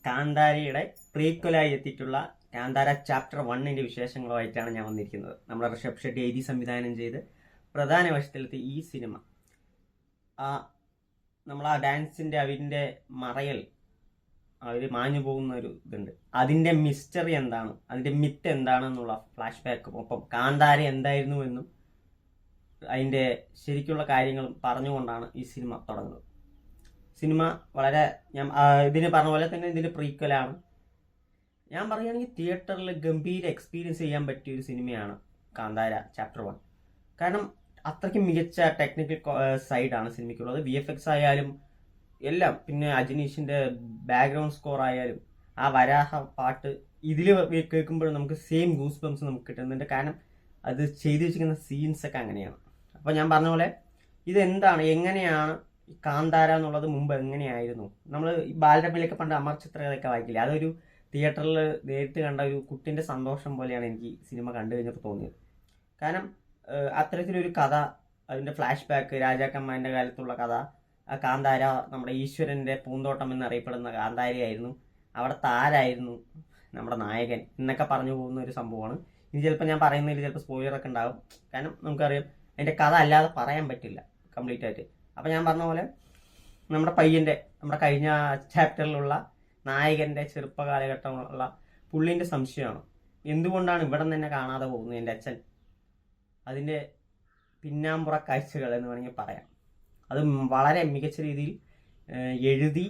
കാന്താരയുടെ പ്രീക്വലായി എത്തിയിട്ടുള്ള കാന്താര ചാപ്റ്റർ 1 വിശേഷങ്ങളുമായിട്ടാണ് ഞാൻ വന്നിരിക്കുന്നത്. നമ്മുടെ ഋഷഭ് ഷെട്ടി എഴുതി സംവിധാനം ചെയ്ത് പ്രധാന വേഷത്തിലെത്തി ഈ സിനിമ നമ്മൾ ആ ഡാൻസിൻ്റെ അവരിൻ്റെ മറയൽ അവർ മാഞ്ഞു പോകുന്ന ഒരു ഇതുണ്ട്. അതിൻ്റെ മിസ്റ്ററി എന്താണ്, അതിൻ്റെ മിത്ത് എന്താണെന്നുള്ള ഫ്ലാഷ് ബാക്കും ഒപ്പം കാന്താര എന്തായിരുന്നു എന്നും അതിൻ്റെ ശരിക്കുള്ള കാര്യങ്ങളും പറഞ്ഞുകൊണ്ടാണ് ഈ സിനിമ തുടങ്ങുന്നത്. സിനിമ വളരെ ഇതിന് പറഞ്ഞ പോലെ തന്നെ ഇതിൻ്റെ പ്രീക്വലാണ്. ഞാൻ പറയുകയാണെങ്കിൽ തിയേറ്ററിൽ ഗംഭീര എക്സ്പീരിയൻസ് ചെയ്യാൻ പറ്റിയ ഒരു സിനിമയാണ് കാന്താര ചാപ്റ്റർ 1. കാരണം അത്രയ്ക്ക് മികച്ച ടെക്നിക്കൽ സൈഡാണ് സിനിമയ്ക്കുള്ളത്. VFX ആയാലും എല്ലാം, പിന്നെ അജനീഷിൻ്റെ ബാക്ക്ഗ്രൗണ്ട് സ്കോർ ആയാലും ആ വരാഹ പാട്ട് ഇതിൽ കേൾക്കുമ്പോഴും നമുക്ക് സെയിം ഗൂസ് ബംസ് നമുക്ക് കിട്ടുന്നുണ്ട്. കാരണം അത് ചെയ്തു വെച്ചിരിക്കുന്ന സീൻസൊക്കെ അങ്ങനെയാണ്. അപ്പോൾ ഞാൻ പറഞ്ഞ പോലെ ഇതെന്താണ്, എങ്ങനെയാണ് കാന്താര എന്നുള്ളത് മുമ്പ് എങ്ങനെയായിരുന്നു. നമ്മൾ ബാലരമയിലൊക്കെ പണ്ട് അമർ ചിത്രകഥയൊക്കെ വായിക്കില്ല, അതൊരു തിയേറ്ററിൽ നേരിട്ട് കണ്ട ഒരു കുട്ടിൻ്റെ സന്തോഷം പോലെയാണ് എനിക്ക് സിനിമ കണ്ടു കഴിഞ്ഞപ്പോൾ തോന്നിയത്. കാരണം അത്തരത്തിലൊരു കഥ, അതിൻ്റെ ഫ്ലാഷ് ബാക്ക്, രാജാക്കന്മാരുടെ കാലത്തുള്ള കഥ, ആ കാന്താര നമ്മുടെ ഈശ്വരൻ്റെ പൂന്തോട്ടം എന്നറിയപ്പെടുന്ന കാന്താരയായിരുന്നു, അവിടെ താരായിരുന്നു നമ്മുടെ നായകൻ എന്നൊക്കെ പറഞ്ഞു പോകുന്ന ഒരു സംഭവമാണ്. ഇനി ചിലപ്പോൾ ഞാൻ പറയുന്നതിൽ ചിലപ്പോൾ സ്പോയിലറൊക്കെ ഉണ്ടാകും. കാരണം നമുക്കറിയാം അതിൻ്റെ കഥ അല്ലാതെ പറയാൻ പറ്റില്ല കംപ്ലീറ്റ് ആയിട്ട്. അപ്പോൾ ഞാൻ പറഞ്ഞ പോലെ നമ്മുടെ പയ്യൻ്റെ, നമ്മുടെ കഴിഞ്ഞ ചാപ്റ്ററിലുള്ള നായകൻ്റെ ചെറുപ്പകാലഘട്ടമുള്ള പുള്ളിൻ്റെ സംശയമാണ് എന്തുകൊണ്ടാണ് ഇവിടെ തന്നെ കാണാതെ പോകുന്നത് എൻ്റെ അച്ഛൻ. അതിൻ്റെ പിന്നാമ്പുറ കാഴ്ചകൾ എന്ന് വേണമെങ്കിൽ പറയാം. അത് വളരെ മികച്ച രീതിയിൽ എഴുതി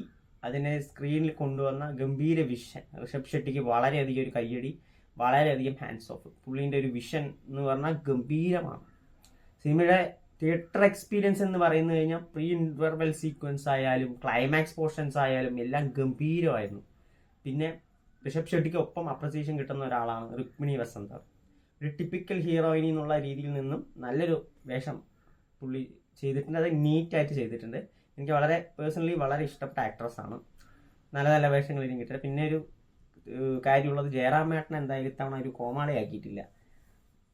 അതിനെ സ്ക്രീനിൽ കൊണ്ടുവന്ന ഗംഭീര വിഷൻ. ഋഷഭ് ഷെട്ടിക്ക് വളരെയധികം ഒരു കയ്യടി, വളരെയധികം ഹാൻഡ്സ് ഓഫ്. പുള്ളീൻ്റെ ഒരു വിഷൻ എന്ന് പറഞ്ഞാൽ ഗംഭീരമാണ്. സിനിമയുടെ തിയേറ്റർ എക്സ്പീരിയൻസ് എന്ന് പറയുന്നത് കഴിഞ്ഞാൽ പ്രീ ഇൻ്റർവെൽ സീക്വൻസ് ആയാലും ക്ലൈമാക്സ് പോർഷൻസ് ആയാലും എല്ലാം ഗംഭീരമായിരുന്നു. പിന്നെ ഋഷഭ് ഷെട്ടിക്ക് ഒപ്പം അപ്രിസിയേഷൻ കിട്ടുന്ന ഒരാളാണ് രുക്മിണി വസന്തർ. ഒരു ടിപ്പിക്കൽ ഹീറോയിനി എന്നുള്ള രീതിയിൽ നിന്നും നല്ലൊരു വേഷം പുള്ളി ചെയ്തിട്ടുണ്ട്. അത് നീറ്റായിട്ട് ചെയ്തിട്ടുണ്ട്. എനിക്ക് വളരെ പേഴ്സണലി വളരെ ഇഷ്ടപ്പെട്ട ആക്ട്രസ്സാണ്. നല്ല നല്ല വേഷങ്ങൾ ഇനി കിട്ടുക. പിന്നെ ഒരു കാര്യമുള്ളത്, ജയറാമേട്ടൻ എന്തായാലും ഇത്തവണ ഒരു കോമാളിയാക്കിയിട്ടില്ല.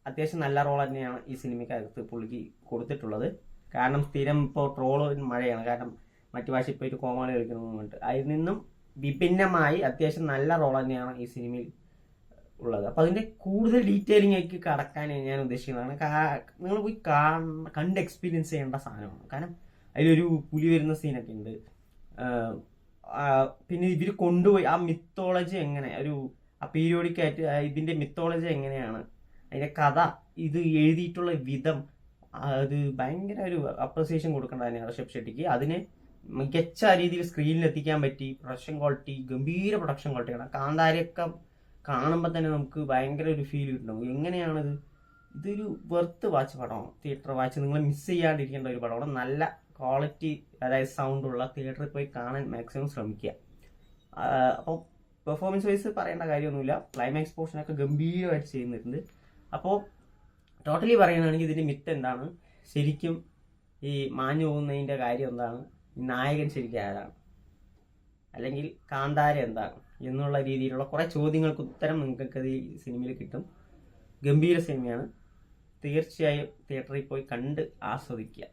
അത്യാവശ്യം നല്ല റോൾ തന്നെയാണ് ഈ സിനിമയ്ക്കകത്ത് പുള്ളിക്ക് കൊടുത്തിട്ടുള്ളത്. കാരണം സ്ഥിരം ഇപ്പോൾ ട്രോള് മഴയാണ്, കാരണം മറ്റു ഭാഷയിൽ പോയിട്ട് കോമാളി കളിക്കണമെന്നുണ്ട്. അതിൽ നിന്നും വിഭിന്നമായി അത്യാവശ്യം നല്ല റോൾ തന്നെയാണ് ഈ സിനിമയിൽ ഉള്ളത്. അപ്പോൾ അതിൻ്റെ കൂടുതൽ ഡീറ്റെയിലിംഗേക്ക് കടക്കാൻ ഞാൻ ഉദ്ദേശിക്കുന്നതാണ്. നിങ്ങൾ പോയി കണ്ട് എക്സ്പീരിയൻസ് ചെയ്യേണ്ട സാധനമാണ്. കാരണം അതിലൊരു പുലി വരുന്ന സീനൊക്കെ ഉണ്ട്. പിന്നെ ഇവർ കൊണ്ടുപോയി ആ മിത്തോളജി എങ്ങനെ, ഒരു ആ പീരിയോഡിക്കായിട്ട് ഇതിൻ്റെ മിത്തോളജി എങ്ങനെയാണ്, അതിൻ്റെ കഥ, ഇത് എഴുതിയിട്ടുള്ള വിധം, അത് ഭയങ്കര ഒരു അപ്രിസിയേഷൻ കൊടുക്കേണ്ട തന്നെയാണ് ഋഷഭ് ഷെട്ടിക്ക്. അതിന് മികച്ച രീതിയിൽ സ്ക്രീനിൽ എത്തിക്കാൻ പറ്റി. പ്രൊഡക്ഷൻ ക്വാളിറ്റി, ഗംഭീര പ്രൊഡക്ഷൻ ക്വാളിറ്റിയാണ്. കാന്താരയൊക്കെ കാണുമ്പോൾ തന്നെ നമുക്ക് ഭയങ്കര ഒരു ഫീൽ കിട്ടും. എങ്ങനെയാണിത്, ഇതൊരു വെർത്ത് വാച്ച് പടമാണ്. തിയേറ്റർ വാച്ച് നിങ്ങൾ മിസ് ചെയ്യാണ്ടിരിക്കേണ്ട ഒരു പടമാണ്. നല്ല ക്വാളിറ്റി, അതായത് സൗണ്ടുള്ള തിയേറ്ററിൽ പോയി കാണാൻ മാക്സിമം ശ്രമിക്കുക. അപ്പോൾ പെർഫോമൻസ് വൈസ് പറയേണ്ട കാര്യമൊന്നുമില്ല. ക്ലൈമാക്സ് പോർഷനൊക്കെ ഗംഭീരമായിട്ട് ചെയ്യുന്നുണ്ട്. അപ്പോൾ ടോട്ടലി പറയുകയാണെങ്കിൽ ഇതിൻ്റെ മിത്ത് എന്താണ്, ശരിക്കും ഈ മാഞ്ഞു പോകുന്നതിൻ്റെ കാര്യം എന്താണ്, ഈ നായകൻ ശരിക്കും ആരാണ്, അല്ലെങ്കിൽ കാന്താര എന്താണ് എന്നുള്ള രീതിയിലുള്ള കുറേ ചോദ്യങ്ങൾക്ക് ഉത്തരം നിങ്ങൾക്ക് ഈ സിനിമയിൽ കിട്ടും. ഗംഭീര സിനിമയാണ്. തീർച്ചയായും തിയേറ്ററിൽ പോയി കണ്ട് ആസ്വദിക്കുക.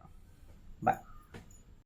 ബൈ.